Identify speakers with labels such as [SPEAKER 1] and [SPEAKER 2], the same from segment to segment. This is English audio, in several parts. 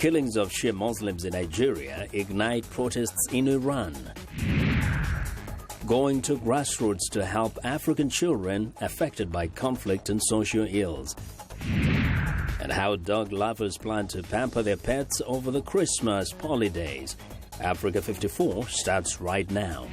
[SPEAKER 1] Killings of Shia Muslims in Nigeria ignite protests in Iran. Going to grassroots to help African children affected by conflict and social ills. And how dog lovers plan to pamper their pets over the Christmas holidays. Africa 54 starts right now.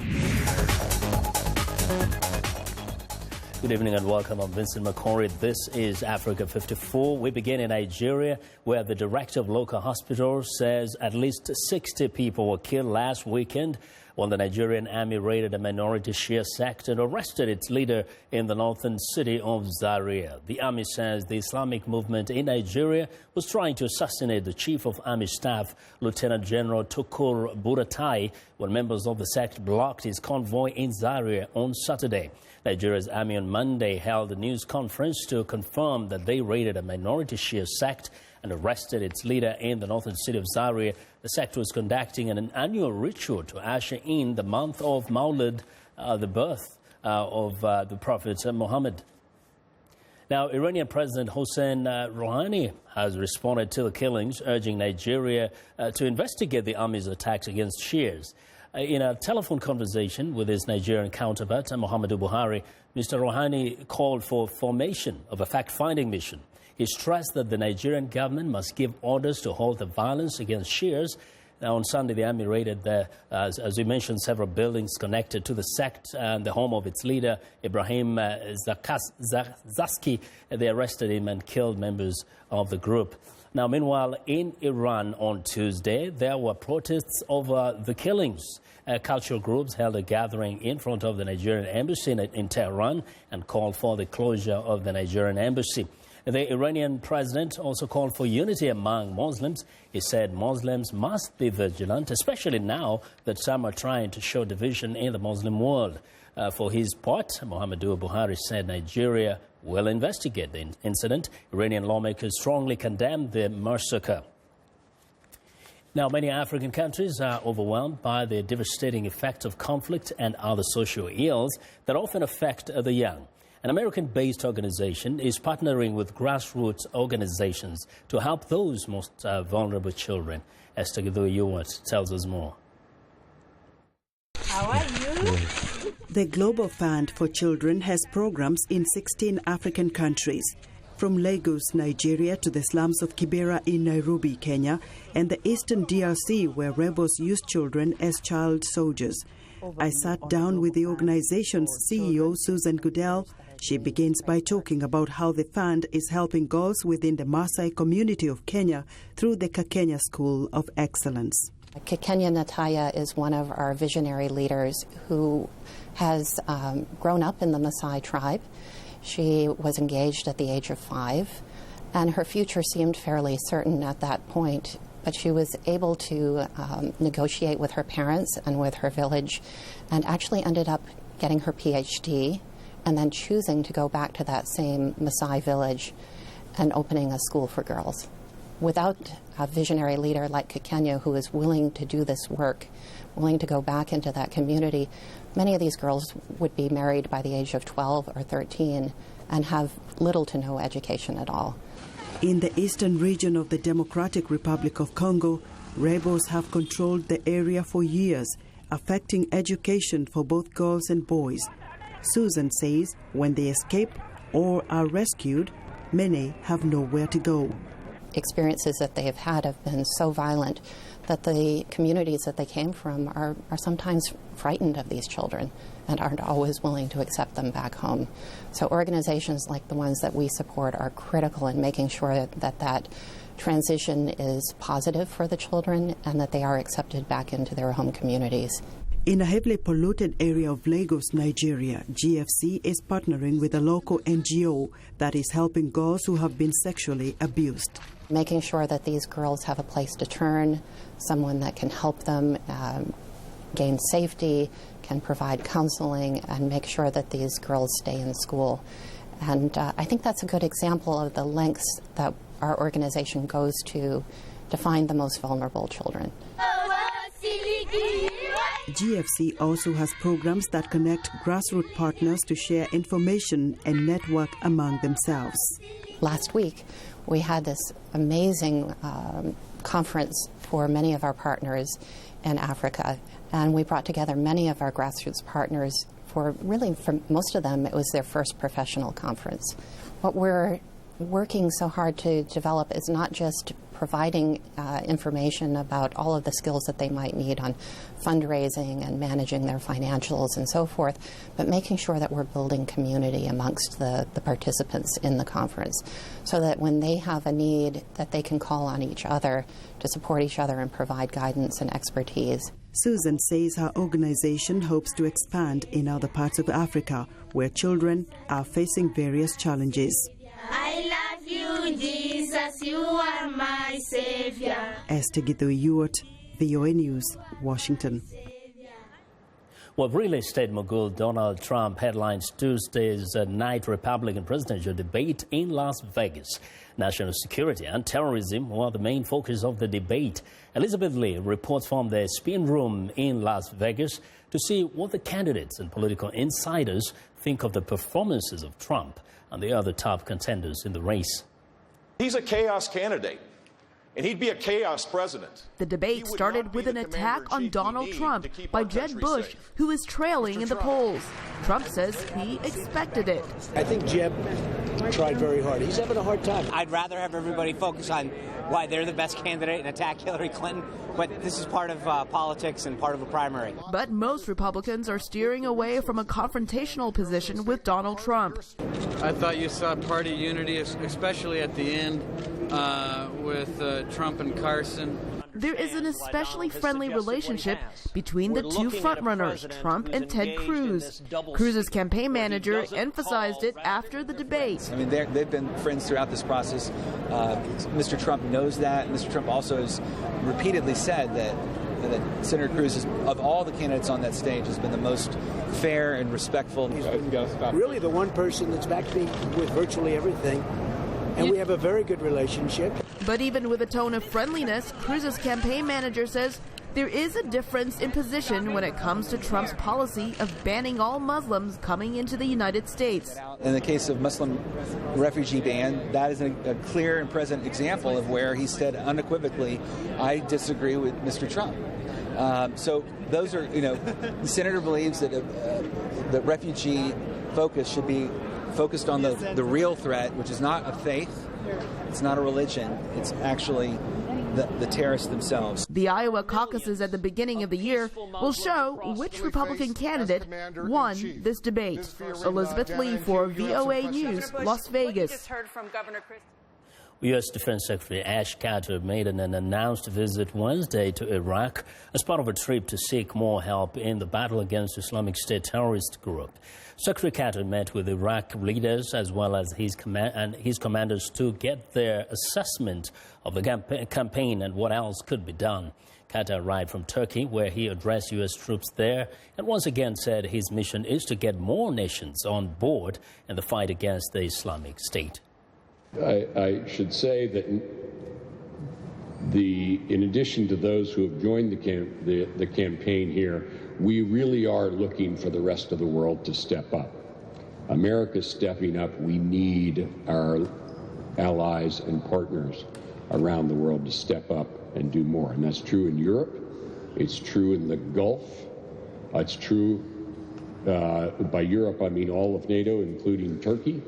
[SPEAKER 1] Good evening and welcome. I'm Vincent Makori. This is Africa 54. We begin in Nigeria, where the director of local hospitals says at least 60 people were killed last weekend when the Nigerian army raided a minority Shia sect and arrested its leader in the northern city of Zaria. The army says the Islamic movement in Nigeria was trying to assassinate the chief of army staff, Lieutenant General Tukur Buratai, when members of the sect blocked his convoy in Zaria on Saturday. Nigeria's army on Monday held a news conference to confirm that they raided a minority Shia sect and arrested its leader in the northern city of Zaria. The sect was conducting an annual ritual to usher in the month of Maulid, the birth of the Prophet Muhammad. Now, Iranian President Hossein Rouhani has responded to the killings, urging Nigeria to investigate the army's attacks against Shias. In a telephone conversation with his Nigerian counterpart, Muhammadu Buhari, Mr. Rouhani called for formation of a fact-finding mission. He stressed that the Nigerian government must give orders to halt the violence against Shias. Now, on Sunday, the army raided, as we mentioned, several buildings connected to the sect and the home of its leader, Ibrahim Zaski. They arrested him and killed members of the group. Now, meanwhile, in Iran on Tuesday, there were protests over the killings. Cultural groups held a gathering in front of the Nigerian embassy in Tehran and called for the closure of the Nigerian embassy. The Iranian president also called for unity among Muslims. He said Muslims must be vigilant, especially now that some are trying to show division in the Muslim world. For his part, Muhammadu Buhari said Nigeria will investigate the incident. Iranian lawmakers strongly condemned the massacre. Now, many African countries are overwhelmed by the devastating effect of conflict and other social ills that often affect the young. An American-based organization is partnering with grassroots organizations to help those most vulnerable children. Esther Gidu tells us more.
[SPEAKER 2] How are you?
[SPEAKER 3] The Global Fund for Children has programs in 16 African countries, from Lagos, Nigeria, to the slums of Kibera in Nairobi, Kenya, and the eastern DRC, where rebels use children as child soldiers. I sat down with the organization's CEO, Susan Goodell. She begins by talking about how the fund is helping girls within the Maasai community of Kenya through the Kakenya School of Excellence.
[SPEAKER 4] Kakenya Nataya is one of our visionary leaders who has grown up in the Maasai tribe. She was engaged at the age of 5, and her future seemed fairly certain at that point. But she was able to negotiate with her parents and with her village, and actually ended up getting her PhD, and then choosing to go back to that same Maasai village and opening a school for girls. Without a visionary leader like Kakenya, who is willing to do this work, willing to go back into that community, many of these girls would be married by the age of 12 or 13 and have little to no education at all.
[SPEAKER 3] In the eastern region of the Democratic Republic of Congo, rebels have controlled the area for years, affecting education for both girls and boys. Susan says when they escape or are rescued, many have nowhere to go.
[SPEAKER 4] Experiences that they have had have been so violent that the communities that they came from are sometimes frightened of these children and aren't always willing to accept them back home. So organizations like the ones that we support are critical in making sure that transition is positive for the children and that they are accepted back into their home communities.
[SPEAKER 3] In a heavily polluted area of Lagos, Nigeria, GFC is partnering with a local NGO that is helping girls who have been sexually abused.
[SPEAKER 4] Making sure that these girls have a place to turn, someone that can help them gain safety, can provide counseling, and make sure that these girls stay in school. And I think that's a good example of the lengths that our organization goes to find the most vulnerable children.
[SPEAKER 3] GFC also has programs that connect grassroots partners to share information and network among themselves.
[SPEAKER 4] Last week, we had this amazing conference for many of our partners in Africa, and we brought together many of our grassroots partners for most of them, it was their first professional conference. What we're working so hard to develop is not just providing information about all of the skills that they might need on fundraising and managing their financials and so forth, but making sure that we're building community amongst the participants in the conference so that when they have a need that they can call on each other to support each other and provide guidance and expertise.
[SPEAKER 3] Susan says her organization hopes to expand in other parts of Africa where children are facing various challenges.
[SPEAKER 2] I love you, Jesus, you are my Savior.
[SPEAKER 3] Esther Githo-Ewart, VOA News, Washington.
[SPEAKER 1] Well, real estate mogul Donald Trump headlines Tuesday's night Republican presidential debate in Las Vegas. National security and terrorism were the main focus of the debate. Elizabeth Lee reports from the spin room in Las Vegas to see what the candidates and political insiders think of the performances of Trump and the other top contenders in the race.
[SPEAKER 5] He's a chaos candidate, and he'd be a chaos president.
[SPEAKER 6] The debate started with an attack on Donald Trump by Jeb Bush, who is trailing in the polls. Trump says he expected it.
[SPEAKER 7] I think Jeb tried very hard. He's having a hard time.
[SPEAKER 8] I'd rather have everybody focus on why they're the best candidate and attack Hillary Clinton, but this is part of politics and part of a primary.
[SPEAKER 6] But most Republicans are steering away from a confrontational position with Donald Trump.
[SPEAKER 9] I thought you saw party unity, especially at the end with Trump and Carson.
[SPEAKER 6] There is an especially friendly relationship between the two frontrunners, Trump and Ted Cruz. Cruz's campaign manager emphasized it after the debate.
[SPEAKER 10] I mean, they've been friends throughout this process. Mr. Trump knows that. Mr. Trump also has repeatedly said that Senator Cruz, of all the candidates on that stage, has been the most fair and respectful.
[SPEAKER 7] He's been really the one person that's backed me with virtually everything. And we have a very good relationship.
[SPEAKER 6] But even with a tone of friendliness, Cruz's campaign manager says there is a difference in position when it comes to Trump's policy of banning all Muslims coming into the United States.
[SPEAKER 10] In the case of Muslim refugee ban, that is a clear and present example of where he said unequivocally, I disagree with Mr. Trump. So those are, the senator believes that the refugee focus should be focused on the real threat, which is not a faith, it's not a religion, it's actually the terrorists themselves.
[SPEAKER 6] The Iowa caucuses at the beginning of the year will show which Republican candidate won this debate. Elizabeth Lee for VOA News, Las Vegas.
[SPEAKER 1] U.S. Defense Secretary Ash Carter made an unannounced visit Wednesday to Iraq as part of a trip to seek more help in the battle against Islamic State terrorist group. Secretary Carter met with Iraq leaders as well as his commanders to get their assessment of the campaign and what else could be done. Carter arrived from Turkey, where he addressed U.S. troops there and once again said his mission is to get more nations on board in the fight against the Islamic State.
[SPEAKER 11] I should say that in addition to those who have joined the campaign here, we really are looking for the rest of the world to step up. America's stepping up. We need our allies and partners around the world to step up and do more. And that's true in Europe. It's true in the Gulf. It's true by Europe, I mean all of NATO, including Turkey.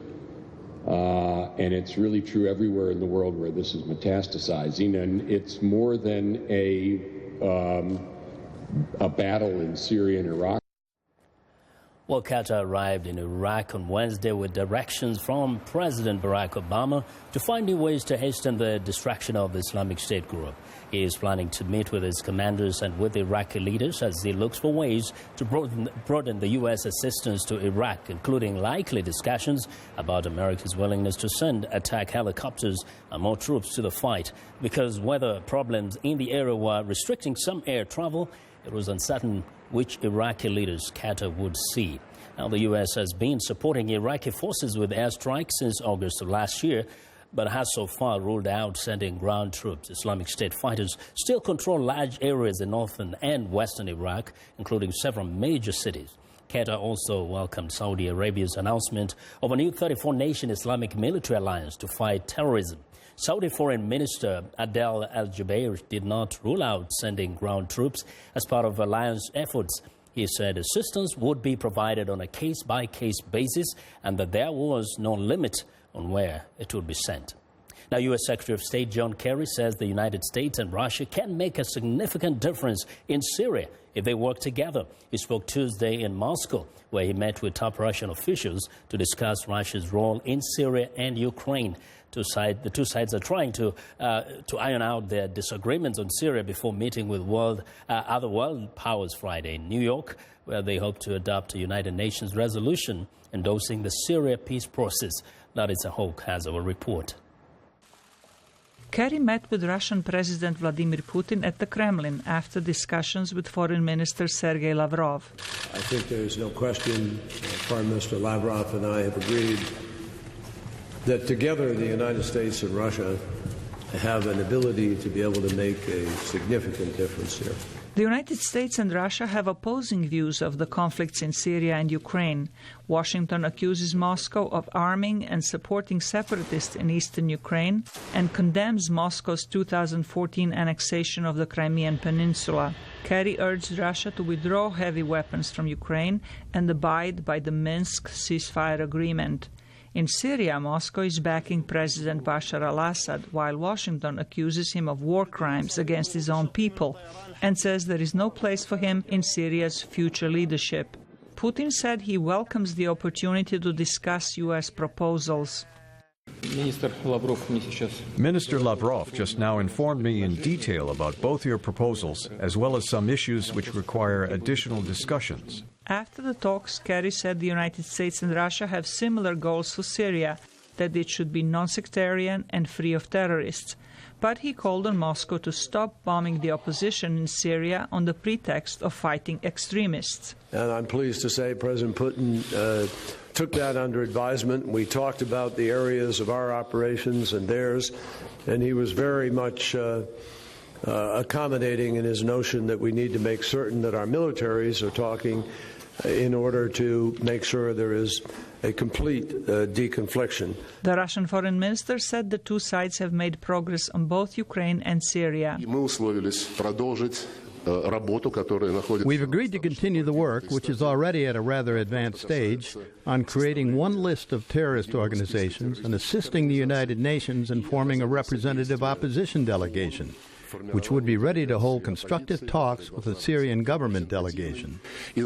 [SPEAKER 11] And it's really true everywhere in the world where this is metastasizing, and it's more than a battle in Syria and Iraq.
[SPEAKER 1] Well, Qatar arrived in Iraq on Wednesday with directions from President Barack Obama to find new ways to hasten the destruction of the Islamic State group. He is planning to meet with his commanders and with Iraqi leaders as he looks for ways to broaden the U.S. assistance to Iraq, including likely discussions about America's willingness to send attack helicopters and more troops to the fight. Because weather problems in the area were restricting some air travel, it was uncertain which Iraqi leaders Qatar would see. Now, the U.S. has been supporting Iraqi forces with airstrikes since August of last year, but has so far ruled out sending ground troops. Islamic State fighters still control large areas in northern and western Iraq, including several major cities. Qatar also welcomed Saudi Arabia's announcement of a new 34-nation Islamic military alliance to fight terrorism. Saudi Foreign Minister Adel Al-Jubeir did not rule out sending ground troops as part of alliance efforts. He said assistance would be provided on a case-by-case basis and that there was no limit on where it would be sent. Now, U.S. Secretary of State John Kerry says the United States and Russia can make a significant difference in Syria if they work together. He spoke Tuesday in Moscow, where he met with top Russian officials to discuss Russia's role in Syria and Ukraine. The two sides are trying to iron out their disagreements on Syria before meeting with other world powers Friday in New York, where they hope to adopt a United Nations resolution endorsing the Syria peace process. Larissa Hoke has our report.
[SPEAKER 12] Kerry met with Russian President Vladimir Putin at the Kremlin after discussions with Foreign Minister Sergei Lavrov.
[SPEAKER 13] I think there is no question Foreign Minister Lavrov and I have agreed that together the United States and Russia have an ability to be able to make a significant difference here.
[SPEAKER 12] The United States and Russia have opposing views of the conflicts in Syria and Ukraine. Washington accuses Moscow of arming and supporting separatists in eastern Ukraine and condemns Moscow's 2014 annexation of the Crimean Peninsula. Kerry urged Russia to withdraw heavy weapons from Ukraine and abide by the Minsk ceasefire agreement. In Syria, Moscow is backing President Bashar al-Assad, while Washington accuses him of war crimes against his own people and says there is no place for him in Syria's future leadership. Putin said he welcomes the opportunity to discuss U.S. proposals.
[SPEAKER 14] Minister Lavrov just now informed me in detail about both your proposals, as well as some issues which require additional discussions.
[SPEAKER 12] After the talks, Kerry said the United States and Russia have similar goals for Syria, that it should be non-sectarian and free of terrorists. But he called on Moscow to stop bombing the opposition in Syria on the pretext of fighting extremists.
[SPEAKER 13] And I'm pleased to say President Putin took that under advisement. We talked about the areas of our operations and theirs, and he was very much accommodating in his notion that we need to make certain that our militaries are talking in order to make sure there is a complete deconfliction.
[SPEAKER 12] The Russian foreign minister said the two sides have made progress on both Ukraine and Syria.
[SPEAKER 15] We've agreed to continue the work, which is already at a rather advanced stage, on creating one list of terrorist organizations and assisting the United Nations in forming a representative opposition delegation, which would be ready to hold constructive talks with the Syrian government delegation.
[SPEAKER 12] The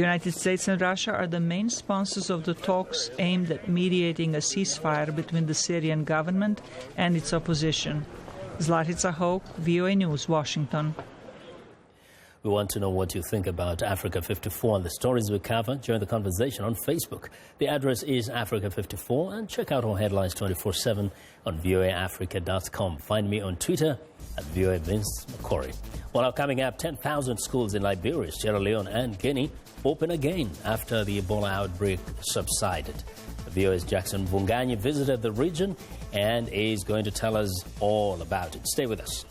[SPEAKER 12] United States and Russia are the main sponsors of the talks aimed at mediating a ceasefire between the Syrian government and its opposition. Zlatica Hoke, VOA News, Washington.
[SPEAKER 1] We want to know what you think about Africa 54 and the stories we cover. Join the conversation on Facebook. The address is Africa 54, and check out our headlines 24/7 on voaafrica.com. Find me on Twitter at VOA Vincent Makori. Well, now coming up, 10,000 schools in Liberia, Sierra Leone and Guinea open again after the Ebola outbreak subsided. VOA's Jackson Vunganyi visited the region and is going to tell us all about it. Stay with us.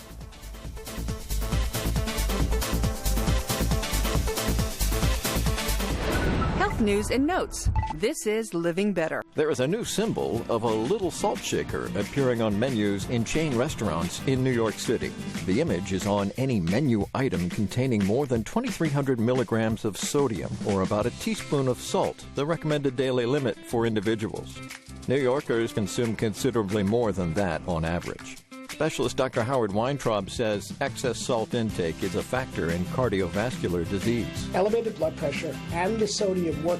[SPEAKER 16] News and notes. This is Living Better.
[SPEAKER 17] There is a new symbol of a little salt shaker appearing on menus in chain restaurants in New York City. The image is on any menu item containing more than 2,300 milligrams of sodium, or about a teaspoon of salt, the recommended daily limit for individuals. New Yorkers consume considerably more than that on average. Specialist Dr. Howard Weintraub says excess salt intake is a factor in cardiovascular disease.
[SPEAKER 18] Elevated blood pressure and the sodium work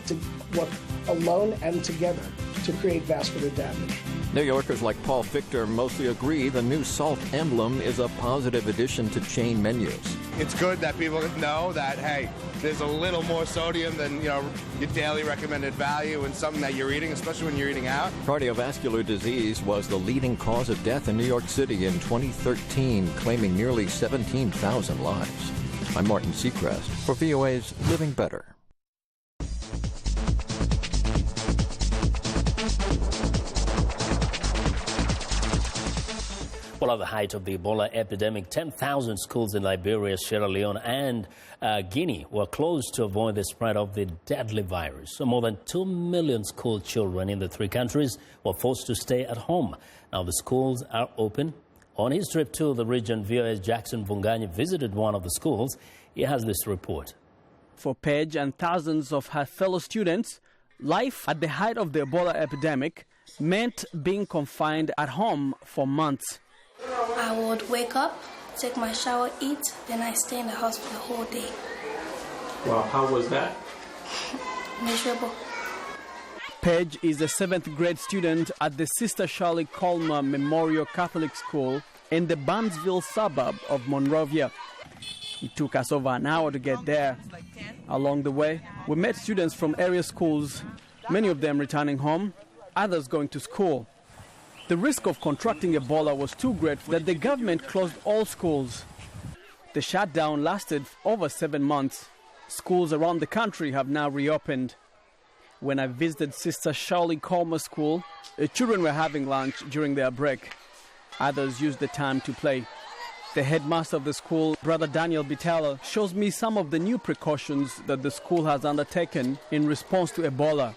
[SPEAKER 18] alone and together to create vascular damage.
[SPEAKER 17] New Yorkers like Paul Fichter mostly agree the new salt emblem is a positive addition to chain menus.
[SPEAKER 19] It's good that people know that, hey, there's a little more sodium than your daily recommended value in something that you're eating, especially when you're eating out.
[SPEAKER 17] Cardiovascular disease was the leading cause of death in New York City in 2013, claiming nearly 17,000 lives. I'm Martin Seacrest for VOA's Living Better.
[SPEAKER 1] Well, at the height of the Ebola epidemic, 10,000 schools in Liberia, Sierra Leone and Guinea were closed to avoid the spread of the deadly virus. So more than 2 million school children in the three countries were forced to stay at home. Now the schools are open. On his trip to the region, VOA's Jackson Vunganya visited one of the schools. He has this report.
[SPEAKER 20] For Paige and thousands of her fellow students, life at the height of the Ebola epidemic meant being confined at home for months.
[SPEAKER 21] I would wake up, take my shower, eat, then I stay in the house for the whole day.
[SPEAKER 20] Wow, how was that?
[SPEAKER 21] Miserable.
[SPEAKER 20] Paige is a 7th grade student at the Sister Shirley Colmer Memorial Catholic School in the Barnesville suburb of Monrovia. It took us over an hour to get there. Along the way, we met students from area schools, many of them returning home, others going to school. The risk of contracting Ebola was too great that the government closed all schools. The shutdown lasted over 7 months. Schools around the country have now reopened. When I visited Sister Shirley Colmer School, the children were having lunch during their break. Others used the time to play. The headmaster of the school, Brother Daniel Bitala, shows me some of the new precautions that the school has undertaken in response to Ebola.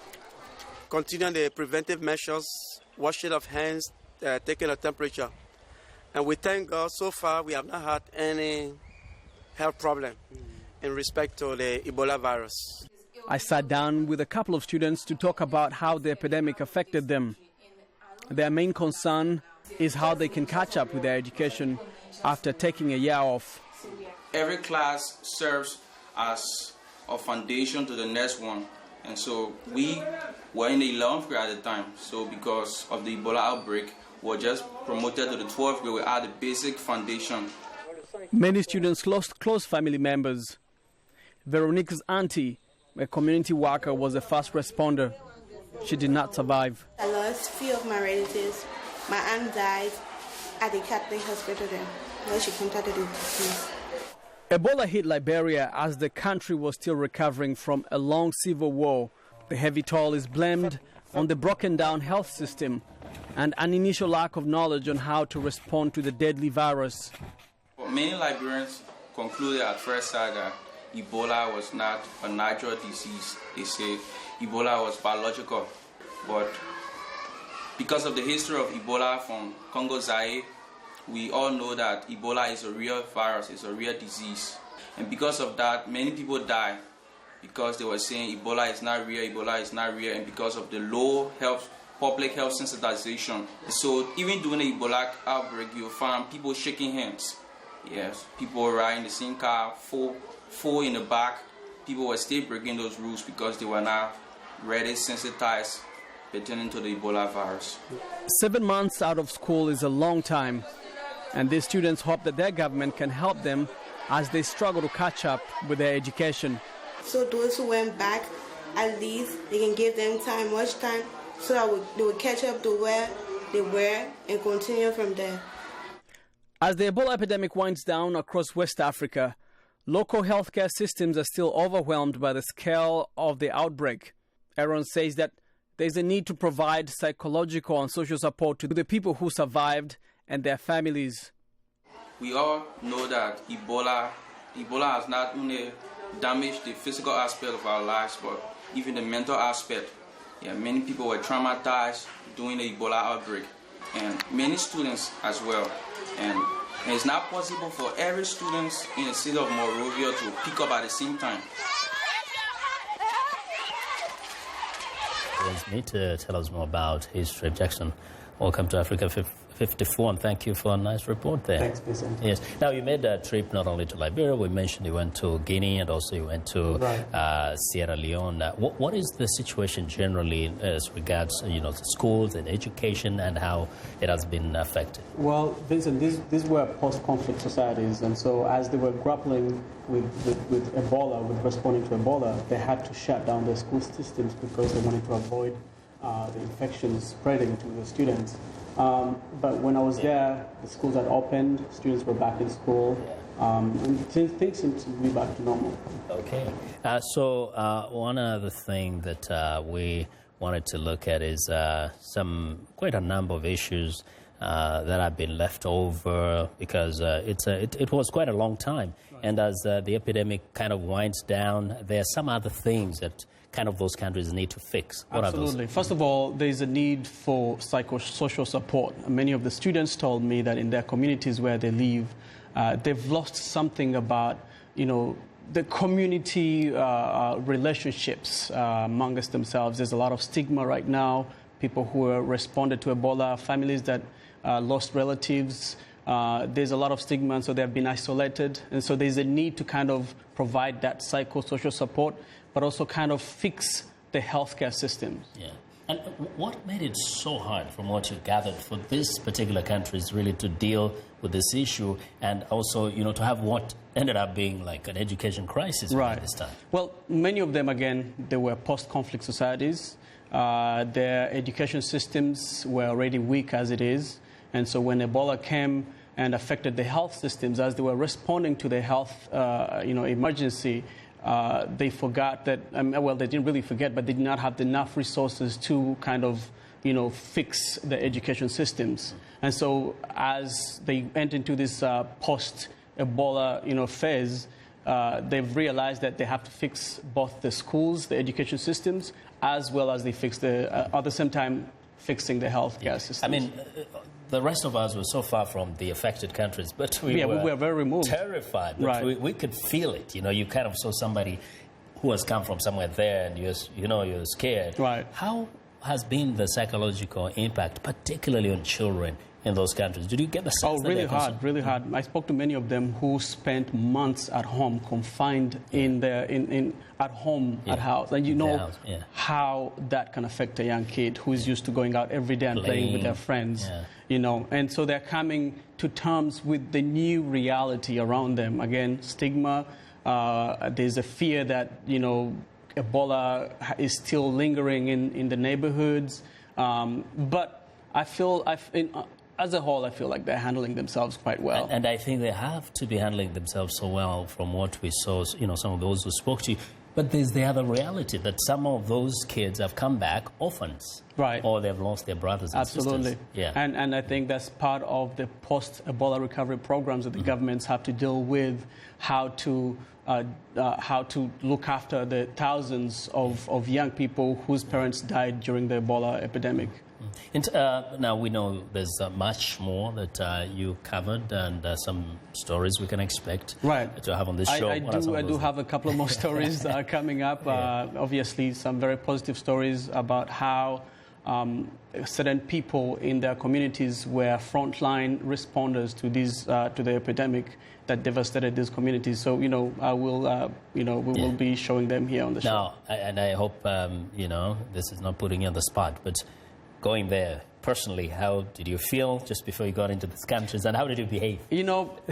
[SPEAKER 22] Continuing the preventive measures, washing of hands, taking a temperature. And we thank God so far we have not had any health problem in respect to the Ebola virus.
[SPEAKER 20] I sat down with a couple of students to talk about how the epidemic affected them. Their main concern is how they can catch up with their education after taking a year off.
[SPEAKER 23] Every class serves as a foundation to the next one. And so we were in the 11th grade at the time. So because of the Ebola outbreak, we were just promoted to the 12th grade. We had the basic foundation.
[SPEAKER 20] Many students lost close family members. Veronique's auntie, a community worker, was a first responder. She did not survive.
[SPEAKER 24] I lost a few of my relatives. My aunt died at the Catholic hospital then, where she contacted the police.
[SPEAKER 20] Ebola hit Liberia as the country was still recovering from a long civil war. The heavy toll is blamed on the broken down health system and an initial lack of knowledge on how to respond to the deadly virus.
[SPEAKER 23] Many Liberians concluded at first sight that Ebola was not a natural disease. They say Ebola was biological. But because of the history of Ebola from Congo Zaire, we all know that Ebola is a real virus, it's a real disease. And because of that, many people died because they were saying Ebola is not real, Ebola is not real, and because of the low public health sensitization. So even during the Ebola outbreak, you'll find people shaking hands. Yes, people riding the same car, four in the back. People were still breaking those rules because they were not ready, sensitized pertaining to the Ebola virus.
[SPEAKER 20] 7 months out of school is a long time, and these students hope that their government can help them as they struggle to catch up with their education.
[SPEAKER 24] So those who went back, at least they can give them time, much time, so that they will catch up to where they were and continue from there.
[SPEAKER 20] As the Ebola epidemic winds down across West Africa, local healthcare systems are still overwhelmed by the scale of the outbreak. Aaron says that there's a need to provide psychological and social support to the people who survived and their families.
[SPEAKER 23] We all know that Ebola has not only damaged the physical aspect of our lives, but even the mental aspect. Yeah, many people were traumatized during the Ebola outbreak, and many students as well. And it's not possible for every student in the city of Monrovia to pick up at the same time.
[SPEAKER 1] Me to tell us more about his trip. Jackson, welcome to Africa 54, and thank you for a nice report there.
[SPEAKER 25] Thanks, Vincent.
[SPEAKER 1] Yes. Now, you made a trip not only to Liberia, we mentioned you went to Guinea, and also you went to Sierra Leone. What is the situation generally as regards, the schools and education and how it has been affected?
[SPEAKER 25] Well, Vincent, these were post-conflict societies, and so as they were grappling with Ebola, with responding to Ebola, they had to shut down their school systems because they wanted to avoid the infections spreading to the students. But when I was there, the schools had opened, students were back in school, and things seem to be back to normal.
[SPEAKER 1] Okay. So one other thing that we wanted to look at is quite a number of issues that have been left over because it was quite a long time. Right. And as the epidemic kind of winds down, there are some other things that kind of those countries need to fix. What
[SPEAKER 25] Absolutely.
[SPEAKER 1] are those?
[SPEAKER 25] First of all, there is a need for psychosocial support. Many of the students told me that in their communities where they live, they've lost something about, the community relationships amongst themselves. There's a lot of stigma right now. People who responded to Ebola, families that lost relatives. There's a lot of stigma, and so they've been isolated. And so there's a need to kind of provide that psychosocial support, but also kind of fix the healthcare systems.
[SPEAKER 1] Yeah. And what made it so hard, from what you gathered, for this particular countries really to deal with this issue and also, to have what ended up being like an education crisis at this time?
[SPEAKER 25] Well, many of them, again, they were post-conflict societies. Their education systems were already weak as it is. And so when Ebola came and affected the health systems, as they were responding to the health emergency, they forgot that, they didn't really forget, but they did not have enough resources to kind of, fix the education systems. And so as they went into this post-Ebola, phase, they've realized that they have to fix both the schools, the education systems, as well as they fix at the same time, fixing the healthcare systems.
[SPEAKER 1] I mean, the rest of us were so far from the affected countries, but we
[SPEAKER 25] were very removed.
[SPEAKER 1] Terrified. But we could feel it. You kind of saw somebody who has come from somewhere there, and you're scared.
[SPEAKER 25] Right.
[SPEAKER 1] How has been the psychological impact, particularly on children in those countries? Did you get the sense that
[SPEAKER 25] really hard. I spoke to many of them who spent months at home, confined at home, at house. And how that can affect a young kid who's used to going out every day and playing with their friends. Yeah. And so they're coming to terms with the new reality around them. Again, stigma. There's a fear that, Ebola is still lingering in the neighborhoods. But as a whole, I feel like they're handling themselves quite well.
[SPEAKER 1] And I think they have to be handling themselves so well from what we saw, some of those who spoke to you. But there's the other reality that some of those kids have come back orphans.
[SPEAKER 25] Right.
[SPEAKER 1] Or they've lost their brothers and sisters.
[SPEAKER 25] Absolutely.
[SPEAKER 1] Yeah.
[SPEAKER 25] And I think that's part of the post-Ebola recovery programs that the governments have to deal with, how to look after the thousands of young people whose parents died during the Ebola epidemic.
[SPEAKER 1] And, now we know there's much more that you covered and some stories we can expect to have on this show.
[SPEAKER 25] I do have a couple of more stories coming up. Obviously, some very positive stories about how certain people in their communities were frontline responders to the epidemic that devastated these communities. So, I will, we will be showing them here on the show.
[SPEAKER 1] Now, and I hope, this is not putting you on the spot, but going there personally, how did you feel just before you got into these countries, and how did you behave?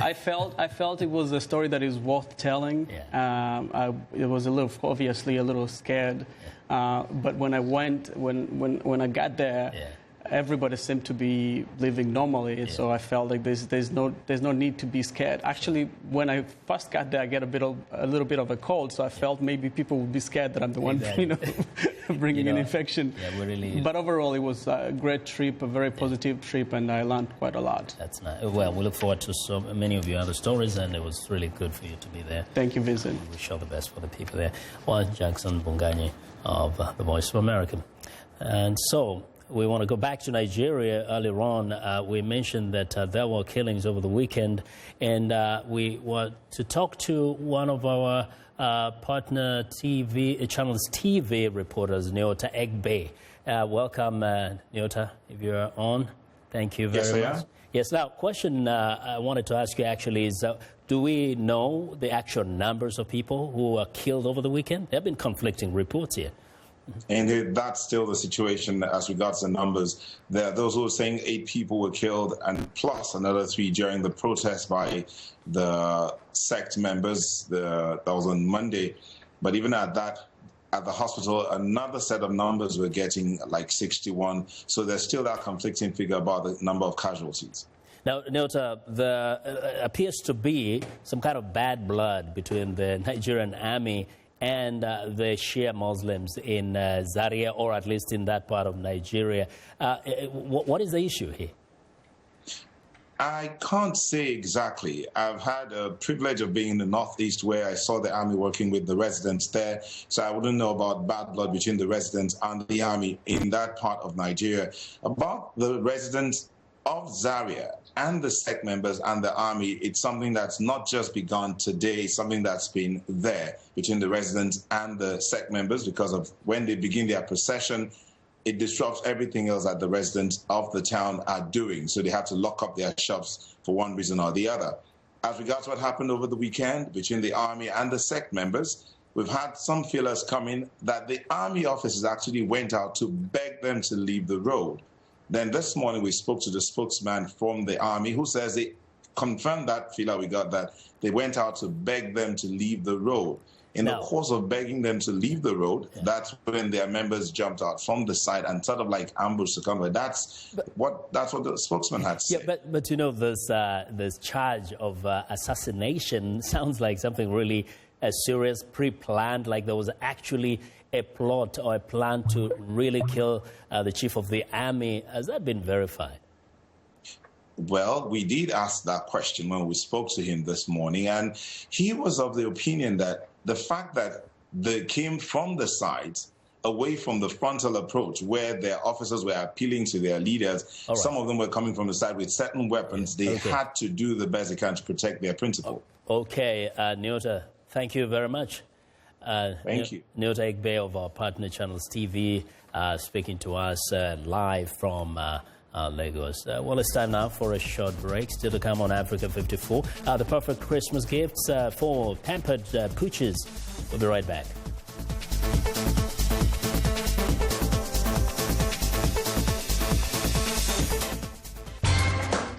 [SPEAKER 25] I felt it was a story that is worth telling. Yeah. It was obviously a little scared, but when I went, when I got there, everybody seemed to be living normally, so I felt like there's no need to be scared. Actually, when I first got there, I get a little bit of a cold, so I felt maybe people would be scared that I'm the one, bringing an infection.
[SPEAKER 1] Yeah, we really.
[SPEAKER 25] But overall, it was a great trip, a very positive trip, and I learned quite a lot.
[SPEAKER 1] That's nice. Well, we look forward to so many of your other stories, and it was really good for you to be there.
[SPEAKER 25] Thank you, Vincent.
[SPEAKER 1] We wish all the best for the people there. Well, Jackson Bunganye of The Voice of America. And so we want to go back to Nigeria. Earlier on, we mentioned that there were killings over the weekend, and we want to talk to one of our partner channel's TV reporters, Nyota Egbe. Welcome, Nyota, if you're on. Thank you very much. Yes, now, question I wanted to ask you actually is, do we know the actual numbers of people who were killed over the weekend? There have been conflicting reports here.
[SPEAKER 2] And that's still the situation as regards the numbers. There are those who are saying 8 people were killed and plus another 3 during the protest by the sect members. That was on Monday. But even at that, at the hospital, another set of numbers were getting like 61. So there's still that conflicting figure about the number of casualties.
[SPEAKER 1] Now, Nyota, there appears to be some kind of bad blood between the Nigerian army and the Shia Muslims in Zaria, or at least in that part of Nigeria. What is the issue here?
[SPEAKER 2] I can't say exactly. I've had a privilege of being in the Northeast where I saw the army working with the residents there, so I wouldn't know about bad blood between the residents and the army in that part of Nigeria. About the residents of Zaria and the SEC members and the army, it's something that's not just begun today, something that's been there between the residents and the SEC members, because of when they begin their procession, it disrupts everything else that the residents of the town are doing. So they have to lock up their shops for one reason or the other. As regards what happened over the weekend between the army and the SEC members, we've had some feelers come in that the army officers actually went out to beg them to leave the road. Then this morning we spoke to the spokesman from the army who says they confirmed that feeler we got, that they went out to beg them to leave the road. In the course of begging them to leave the road, that's when their members jumped out from the side and sort of like ambushed the convoy. That's what the spokesman had to say.
[SPEAKER 1] Yeah, but you know, this charge of assassination sounds like something really serious, pre-planned, like there was actually a plot or a plan to really kill the chief of the army. Has that been verified?
[SPEAKER 2] Well, we did ask that question when we spoke to him this morning, and he was of the opinion that the fact that they came from the sides, away from the frontal approach, where their officers were appealing to their leaders, some of them were coming from the side with certain weapons. They had to do the best they can to protect their principle.
[SPEAKER 1] Okay, Nyota, thank you very much.
[SPEAKER 2] Thank you.
[SPEAKER 1] Nyota Egbe of our partner Channels TV, speaking to us live from Lagos. Well, it's time now for a short break. Still to come on Africa 54. The perfect Christmas gifts for pampered pooches. We'll be right back.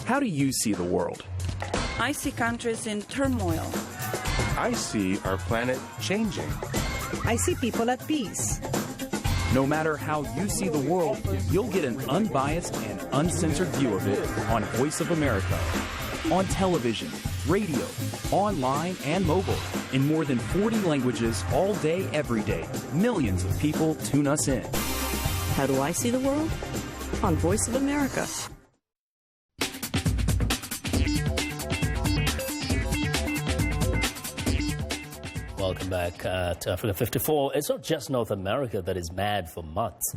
[SPEAKER 3] How do you see the world?
[SPEAKER 4] I see countries in turmoil.
[SPEAKER 3] I see our planet changing.
[SPEAKER 4] I see people at peace.
[SPEAKER 3] No matter how you see the world, you'll get an unbiased and uncensored view of it on Voice of America. On television, radio, online, and mobile. In more than 40 languages all day, every day. Millions of people tune us in.
[SPEAKER 4] How do I see the world? On Voice of America.
[SPEAKER 1] Welcome back to Africa 54. It's not just North America that is mad for months.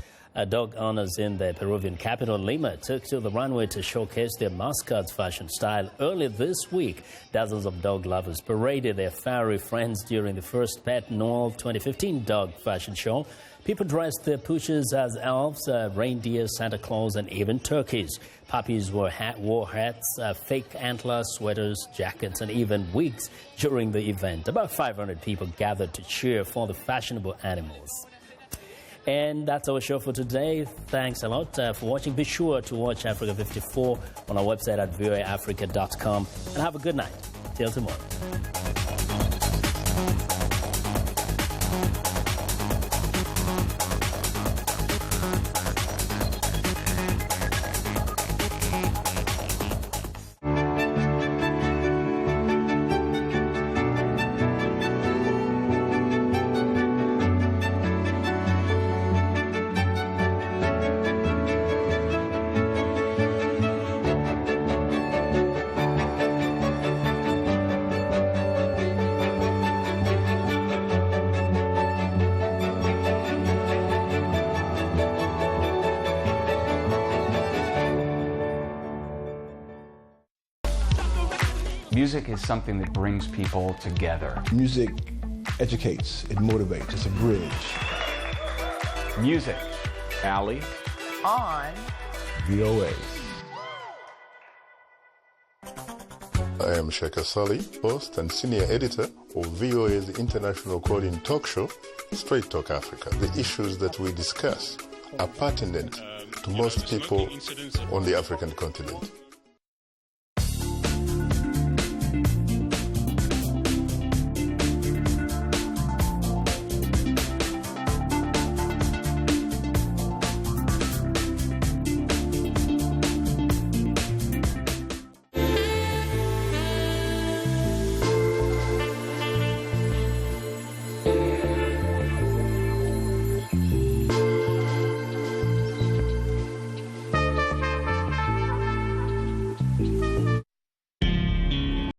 [SPEAKER 1] Dog owners in the Peruvian capital, Lima, took to the runway to showcase their mascot's fashion style. Earlier this week, dozens of dog lovers paraded their furry friends during the first Pet Noel 2015 dog fashion show. People dressed their pooches as elves, reindeer, Santa Claus, and even turkeys. Puppies wore hats, fake antlers, sweaters, jackets, and even wigs during the event. About 500 people gathered to cheer for the fashionable animals. And that's our show for today. Thanks a lot for watching. Be sure to watch Africa 54 on our website at voaafrica.com. And have a good night. Till tomorrow.
[SPEAKER 5] Music is something that brings people together.
[SPEAKER 8] Music educates, it motivates, it's a bridge.
[SPEAKER 5] Music. Ali.
[SPEAKER 4] On
[SPEAKER 8] VOA.
[SPEAKER 9] I am Sheikh Sali, host and senior editor of VOA's international call-in talk show, Straight Talk Africa. The issues that we discuss are pertinent to most people on the African continent.